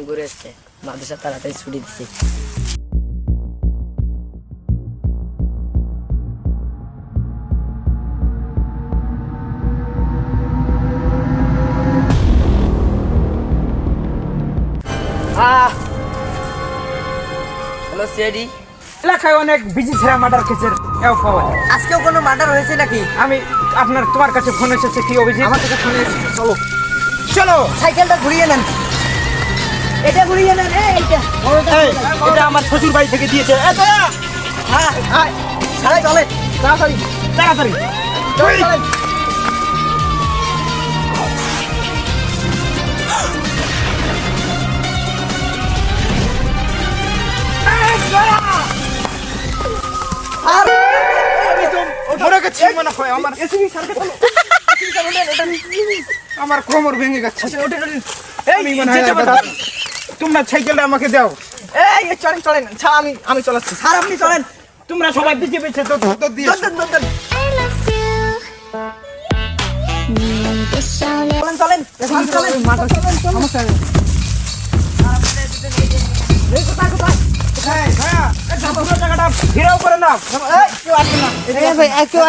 ঘুরে আসছে মাদ্রাসা তাড়াতাড়ি ছুটি দিচ্ছে। হ্যালো সিআইডি, এলাকায় অনেক বিজি ছেড়া মার্ডার কেসের পাওয়া যায়। আজকেও কোনো মার্ডার হয়েছে নাকি? তোমার কাছে ফোন এসেছে, কি অভিযোগ? আমার কাছে ফোন এসেছে। চলো চলো, সাইকেলটা ঘুরিয়ে নেন, এটা ঘুরিয়ে নেন। এটা আমার শ্বশুর বাড়ি থেকে দিয়েছে। হ্যাঁ চলে তাড়াতাড়ি তাড়াতাড়ি চলেন। আমার কোমর ভেঙে গেছে। তোমরা সাইকেলটা আমাকে দাও। চলেন আমি চলাচ্ছি। স্যার আপনি চলেন। তোমরা সবাই পিছে পিছে তো দিয়ে জায়গাটা ঘেরাও করে নাও। কেউ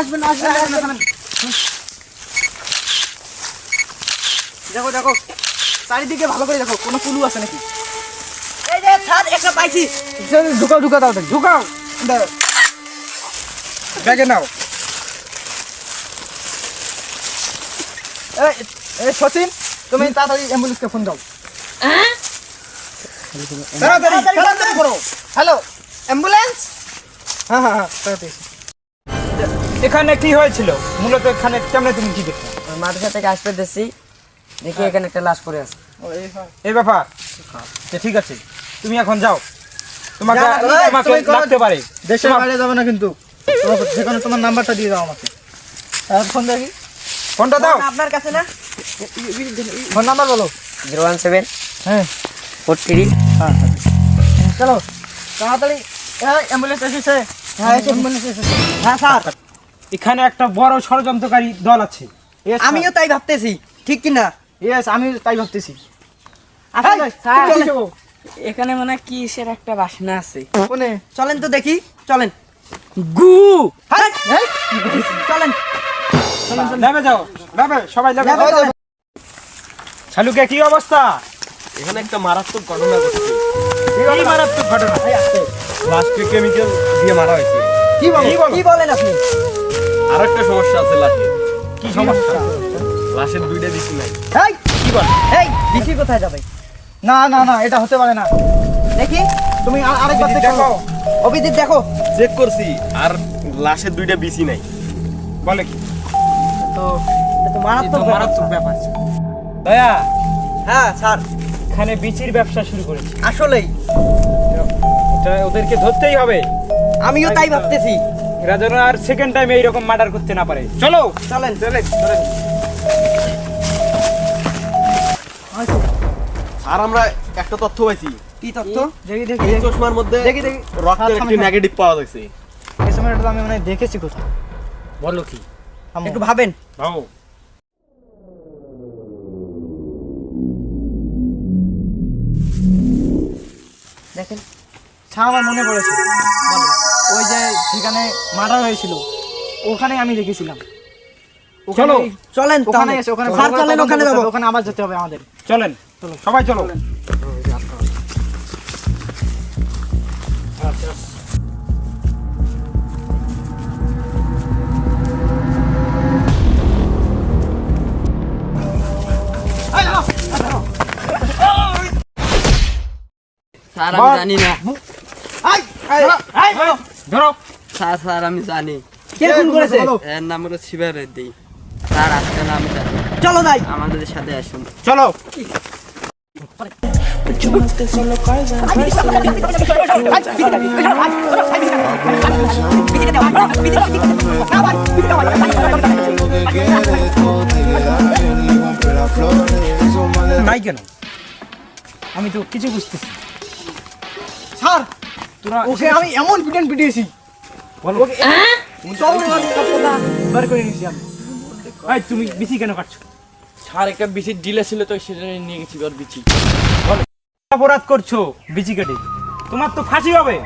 আসবে না। দেখো দেখো চারিদিকে ভালো করে দেখো, কোনো কুলু আছে নাকি? এই যে স্যার একটা পাইছি। ঢুকাও ঢুকাও তাড়াতাড়ি ঢুকাও। ব্যাগে নাও। সচিন তুমি তাড়াতাড়ি অ্যাম্বুলেন্সকে ফোন দাও। তাড়াতাড়ি করো। Hello ambulance. হ্যাঁ হ্যাঁ হ্যাঁ তাড়াতাড়ি। এখানে কি হয়েছিল মূলত? এখানে কেমনে তুমি কি দেখছো? মাদ্রাসা থেকে আসতে দেখছি, দেখি এখানে একটা লাশ পড়ে আছে। এই ব্যাপার। ঠিক আছে, তুমি এখন যাও। তোমাকে লাগতে পারে। দেশের বাইরে যাবে না কিন্তু। যেখানে তোমার নাম্বারটা দিয়ে দাও আমাকে। ফোন দেখি। ফোনটা দাও। আপনার কাছে না? ফোন নাম্বার বলো। 017 হ্যাঁ 43। হ্যাঁ চলো তাড়াতাড়ি। অ্যাম্বুলেন্স এসেছে। হ্যাঁ অ্যাম্বুলেন্স এসেছে। হ্যাঁ স্যার, এখানে একটা বড় ষড়যন্ত্রকারী দল আছে। আমিও তাই ভাবতেছি, ঠিক কি না? ইয়েস, আমি তাই ভাবতেছি। আসলে স্যার চলো। এখানে মনে হয় কিসের একটা বাসনা আছে। কোনে? চলেন তো দেখি, চলেন। গু। চলেন ল্যাবে যাও, ল্যাবে সবাই ল্যাবে ল্যাবে যাও। চলেন। শালুকে কি অবস্থা? এখানে একটা মারাত্মক ঘটনা ঘটেছে। কি মারাত্মক ঘটনা? লাশকে কেমিক্যাল দিয়ে মারা হয়েছে। কি বলেন আপনি? আর একটা সমস্যা আছে লাশে। কি সমস্যা? লাশের দুইটা দিছি নাই। এই কি বল? এই বিসি কোথায় যাবে? না না না, এটা হতে পারে না। দেখি তুমি আরেকবার দেখো। অভিজিৎ দেখো। চেক করছি আর লাশের দুইটা বিসি নাই। বলে কি? তো এটা তো মারাত্মক মারাত্মক ব্যাপার। দয়া, হ্যাঁ স্যার, এখানে বিচির ব্যবসা শুরু করেছে। আসলেই এটা ওদেরকে ধরতেই হবে। আমিও তাই ভাবতেছি। এরা যেন আর সেকেন্ড টাইম এইরকম মার্ডার করতে না পারে। চলো চলেন চলেন। আর আমরা একটা তথ্য পাইছি। কি তথ্য? দেখি দেখি এই চশমার মধ্যে দেখি রক্তের একটি নেগেটিভ পাওয়া গেছে। এই সময়টা আমি মানে দেখেছি কোথাও। বলো কি? একটু ভাবেন। ভাও। দেখেন আমার মনে পড়েছে। ওই যে যেখানে মার্ডার হয়েছিল ওখানে আমি দেখেছিলাম। চলো চলেন ওখানে এসে ওখানে স্যার চলেন, ওখানে যাবো। ওখানে আবার যেতে হবে আমাদের। চলেন চলো সবাই চলো। স্যার আমি জানি না। ধরো। স্যার আমি জানি। কে খুন করেছে? এর নাম হলো শিবের রেড্ডি। স্যার আজকে আমি জানি। চলো যাই, আমাদের সাথে আসুন। চলো। নাই কেন? আমি তো কিছু বুঝতেছি। স্যার তোরা ওকে আমি এমন পিটান পিটিয়েছি। বলো। চলো এবার কাপড়টা বার করে নিয়েছি আমি। এই তুমি বিচি কেন কাটছো? আর একটা বিসির ডিলে ছিল তো সেটা নিয়ে গেছি ওর বিচি। অপরাধ করছো বিচি কেটে, তোমার তো ফাঁসি হবে।